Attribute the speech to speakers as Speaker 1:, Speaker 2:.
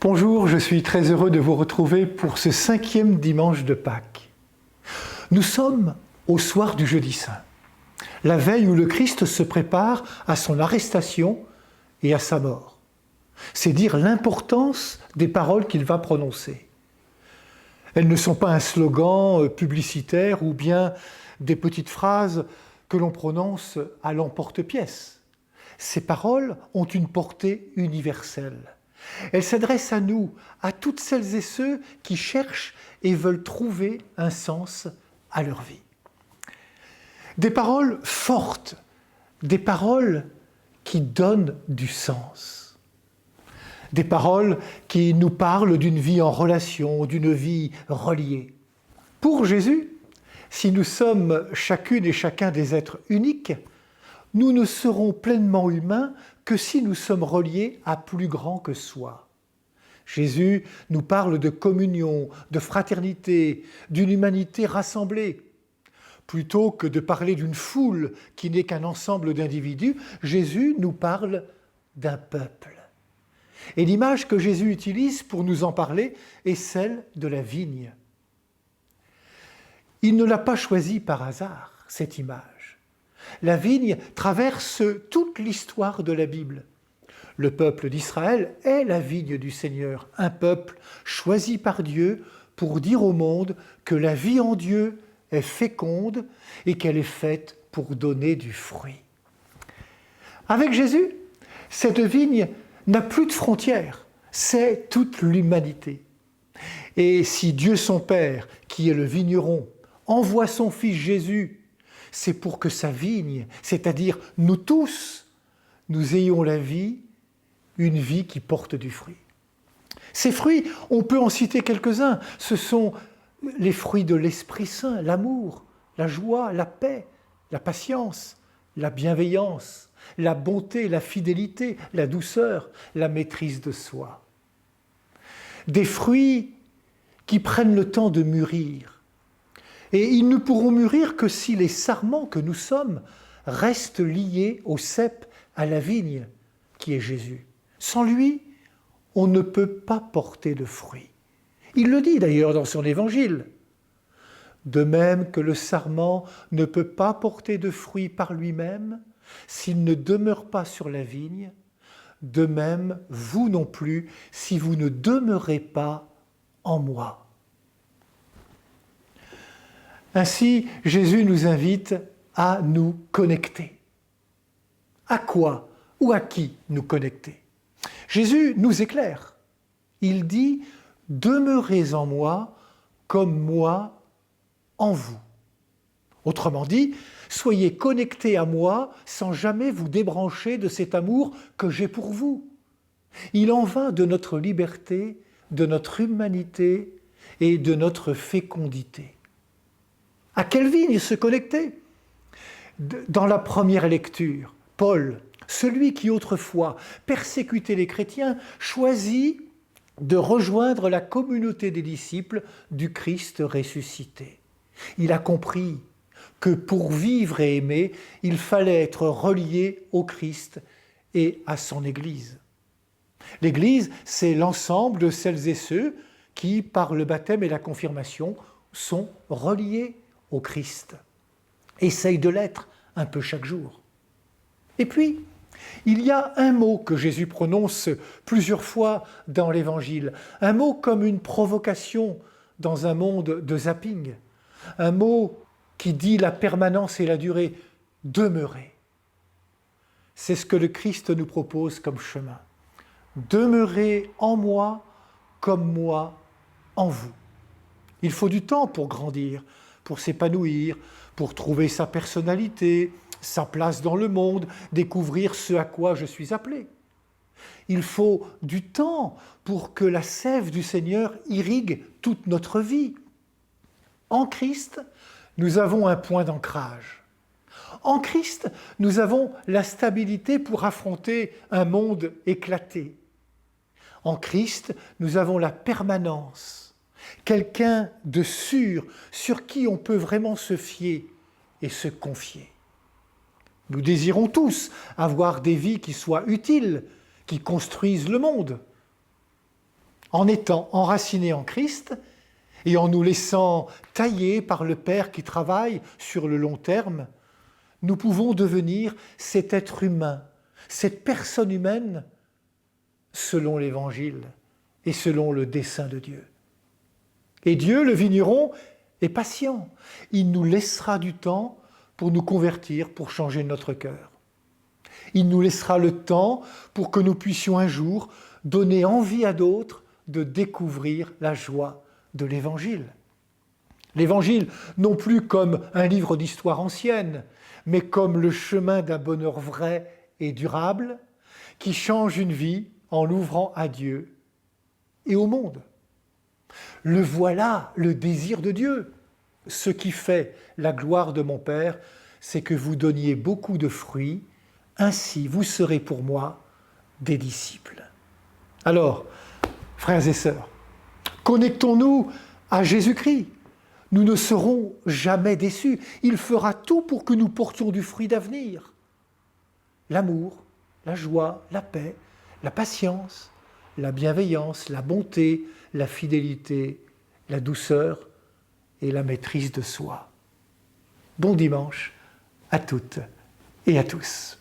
Speaker 1: Bonjour, je suis très heureux de vous retrouver pour ce 5e dimanche de Pâques. Nous sommes au soir du Jeudi Saint, la veille où le Christ se prépare à son arrestation et à sa mort. C'est dire l'importance des paroles qu'il va prononcer. Elles ne sont pas un slogan publicitaire ou bien des petites phrases que l'on prononce à l'emporte-pièce. Ces paroles ont une portée universelle. Elles s'adressent à nous, à toutes celles et ceux qui cherchent et veulent trouver un sens à leur vie. Des paroles fortes, des paroles qui donnent du sens. Des paroles qui nous parlent d'une vie en relation, d'une vie reliée. Pour Jésus, si nous sommes chacune et chacun des êtres uniques, nous ne serons pleinement humains que si nous sommes reliés à plus grand que soi. Jésus nous parle de communion, de fraternité, d'une humanité rassemblée. Plutôt que de parler d'une foule qui n'est qu'un ensemble d'individus, Jésus nous parle d'un peuple. Et l'image que Jésus utilise pour nous en parler est celle de la vigne. Il ne l'a pas choisie par hasard, cette image. La vigne traverse toute l'histoire de la Bible. Le peuple d'Israël est la vigne du Seigneur, un peuple choisi par Dieu pour dire au monde que la vie en Dieu est féconde et qu'elle est faite pour donner du fruit. Avec Jésus, cette vigne n'a plus de frontières, c'est toute l'humanité. Et si Dieu son Père, qui est le vigneron, envoie son Fils Jésus, c'est pour que sa vigne, c'est-à-dire nous tous, nous ayons la vie, une vie qui porte du fruit. Ces fruits, on peut en citer quelques-uns. Ce sont les fruits de l'Esprit Saint, l'amour, la joie, la paix, la patience, la bienveillance, la bonté, la fidélité, la douceur, la maîtrise de soi. Des fruits qui prennent le temps de mûrir. Et ils ne pourront mûrir que si les sarments que nous sommes restent liés au cep, à la vigne, qui est Jésus. Sans lui, on ne peut pas porter de fruits. Il le dit d'ailleurs dans son évangile. De même que le sarment ne peut pas porter de fruits par lui-même, s'il ne demeure pas sur la vigne, de même, vous non plus, si vous ne demeurez pas en moi. Ainsi, Jésus nous invite à nous connecter. À quoi ou à qui nous connecter? Jésus nous éclaire. Il dit « Demeurez en moi comme moi en vous ». Autrement dit, soyez connectés à moi sans jamais vous débrancher de cet amour que j'ai pour vous. Il en va de notre liberté, de notre humanité et de notre fécondité. À quelle vigne se connecter? Dans la première lecture, Paul, celui qui autrefois persécutait les chrétiens, choisit de rejoindre la communauté des disciples du Christ ressuscité. Il a compris que pour vivre et aimer, il fallait être relié au Christ et à son Église. L'Église, c'est l'ensemble de celles et ceux qui, par le baptême et la confirmation, sont reliés au Christ. Essaye de l'être un peu chaque jour. Et puis, il y a un mot que Jésus prononce plusieurs fois dans l'Évangile, un mot comme une provocation dans un monde de zapping, un mot qui dit la permanence et la durée, demeurer. C'est ce que le Christ nous propose comme chemin. Demeurez en moi comme moi en vous. Il faut du temps pour grandir, pour s'épanouir, pour trouver sa personnalité, sa place dans le monde, découvrir ce à quoi je suis appelé. Il faut du temps pour que la sève du Seigneur irrigue toute notre vie. En Christ, nous avons un point d'ancrage. En Christ, nous avons la stabilité pour affronter un monde éclaté. En Christ, nous avons la permanence, quelqu'un de sûr, sur qui on peut vraiment se fier et se confier. Nous désirons tous avoir des vies qui soient utiles, qui construisent le monde. En étant enracinés en Christ et en nous laissant tailler par le Père qui travaille sur le long terme, nous pouvons devenir cet être humain, cette personne humaine, selon l'Évangile et selon le dessein de Dieu. Et Dieu, le vigneron, est patient. Il nous laissera du temps pour nous convertir, pour changer notre cœur. Il nous laissera le temps pour que nous puissions un jour donner envie à d'autres de découvrir la joie de l'Évangile. L'Évangile, non plus comme un livre d'histoire ancienne, mais comme le chemin d'un bonheur vrai et durable qui change une vie en l'ouvrant à Dieu et au monde. Le voilà, le désir de Dieu. Ce qui fait la gloire de mon Père, c'est que vous donniez beaucoup de fruits, ainsi vous serez pour moi des disciples. Alors, frères et sœurs, connectons-nous à Jésus-Christ. Nous ne serons jamais déçus. Il fera tout pour que nous portions du fruit d'avenir. L'amour, la joie, la paix, la patience, la bienveillance, la bonté, la fidélité, la douceur et la maîtrise de soi. Bon dimanche à toutes et à tous.